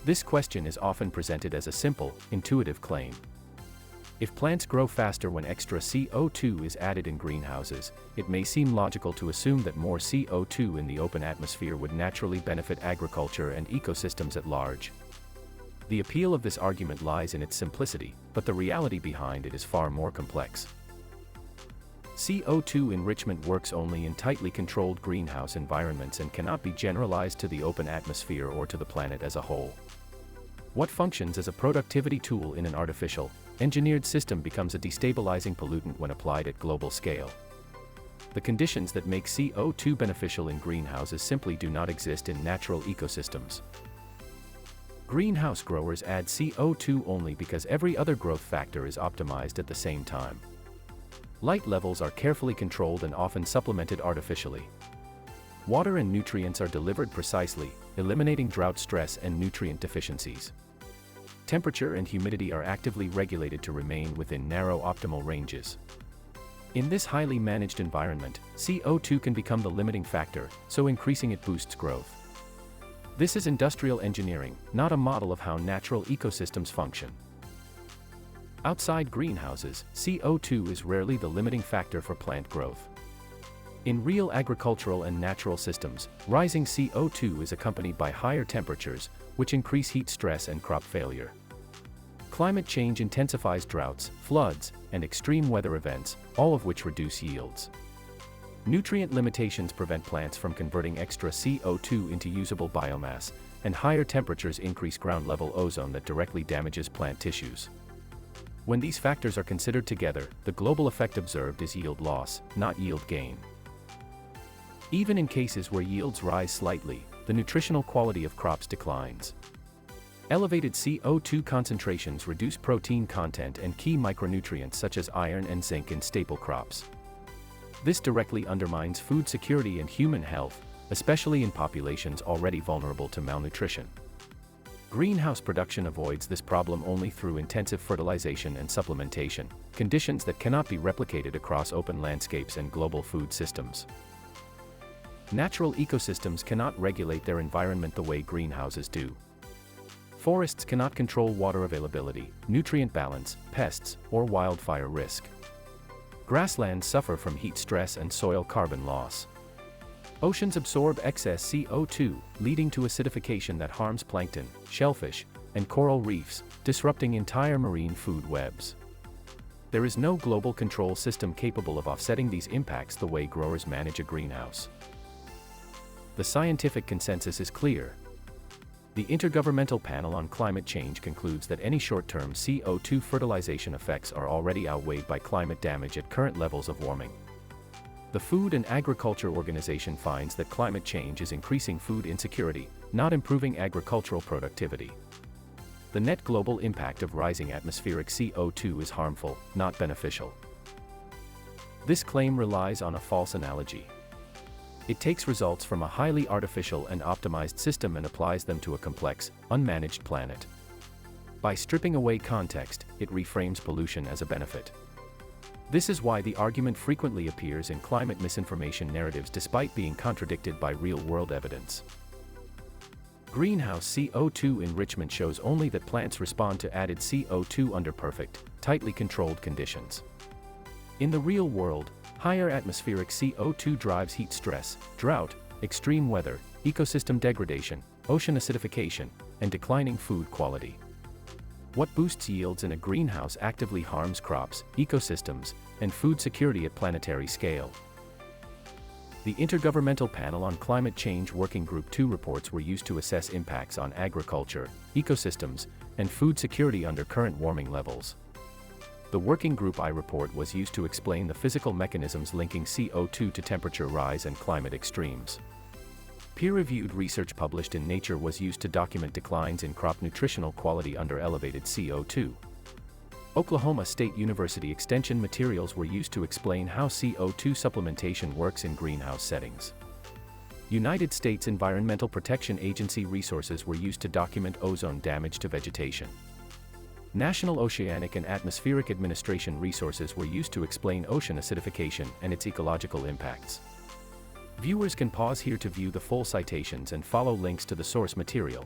This question is often presented as a simple, intuitive claim. If plants grow faster when extra CO2 is added in greenhouses, it may seem logical to assume that more CO2 in the open atmosphere would naturally benefit agriculture and ecosystems at large. The appeal of this argument lies in its simplicity, but the reality behind it is far more complex. CO2 enrichment works only in tightly controlled greenhouse environments and cannot be generalized to the open atmosphere or to the planet as a whole. What functions as a productivity tool in an artificial, engineered system becomes a destabilizing pollutant when applied at global scale. The conditions that make CO2 beneficial in greenhouses simply do not exist in natural ecosystems. Greenhouse growers add CO2 only because every other growth factor is optimized at the same time. Light levels are carefully controlled and often supplemented artificially. Water and nutrients are delivered precisely, eliminating drought stress and nutrient deficiencies. Temperature and humidity are actively regulated to remain within narrow optimal ranges. In this highly managed environment, CO2 can become the limiting factor, so increasing it boosts growth. This is industrial engineering, not a model of how natural ecosystems function. Outside greenhouses, CO2 is rarely the limiting factor for plant growth. In real agricultural and natural systems, rising CO2 is accompanied by higher temperatures, which increase heat stress and crop failure. Climate change intensifies droughts, floods, and extreme weather events, all of which reduce yields. Nutrient limitations prevent plants from converting extra CO2 into usable biomass, and higher temperatures increase ground-level ozone that directly damages plant tissues. When these factors are considered together, the global effect observed is yield loss, not yield gain. Even in cases where yields rise slightly, the nutritional quality of crops declines. Elevated CO2 concentrations reduce protein content and key micronutrients such as iron and zinc in staple crops. This directly undermines food security and human health, especially in populations already vulnerable to malnutrition. Greenhouse production avoids this problem only through intensive fertilization and supplementation, conditions that cannot be replicated across open landscapes and global food systems. Natural ecosystems cannot regulate their environment the way greenhouses do. Forests cannot control water availability, nutrient balance, pests, or wildfire risk. Grasslands suffer from heat stress and soil carbon loss. Oceans absorb excess CO2, leading to acidification that harms plankton, shellfish, and coral reefs, disrupting entire marine food webs. There is no global control system capable of offsetting these impacts the way growers manage a greenhouse. The scientific consensus is clear. The Intergovernmental Panel on Climate Change concludes that any short-term CO2 fertilization effects are already outweighed by climate damage at current levels of warming. The Food and Agriculture Organization finds that climate change is increasing food insecurity, not improving agricultural productivity. The net global impact of rising atmospheric CO2 is harmful, not beneficial. This claim relies on a false analogy. It takes results from a highly artificial and optimized system and applies them to a complex, unmanaged planet. By stripping away context, it reframes pollution as a benefit. This is why the argument frequently appears in climate misinformation narratives despite being contradicted by real-world evidence. Greenhouse CO2 enrichment shows only that plants respond to added CO2 under perfect, tightly controlled conditions. In the real world, higher atmospheric CO2 drives heat stress, drought, extreme weather, ecosystem degradation, ocean acidification, and declining food quality. What boosts yields in a greenhouse actively harms crops, ecosystems, and food security at planetary scale. The Intergovernmental Panel on Climate Change Working Group 2 reports were used to assess impacts on agriculture, ecosystems, and food security under current warming levels. The Working Group I report was used to explain the physical mechanisms linking CO2 to temperature rise and climate extremes. Peer-reviewed research published in Nature was used to document declines in crop nutritional quality under elevated CO2. Oklahoma State University extension materials were used to explain how CO2 supplementation works in greenhouse settings. United States Environmental Protection Agency resources were used to document ozone damage to vegetation. National Oceanic and Atmospheric Administration resources were used to explain ocean acidification and its ecological impacts. Viewers can pause here to view the full citations and follow links to the source material.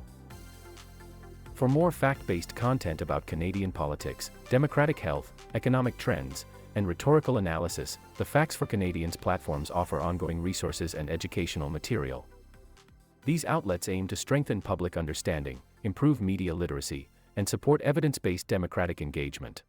For more fact-based content about Canadian politics, democratic health, economic trends, and rhetorical analysis, the Facts for Canadians platforms offer ongoing resources and educational material. These outlets aim to strengthen public understanding, improve media literacy, and support evidence-based democratic engagement.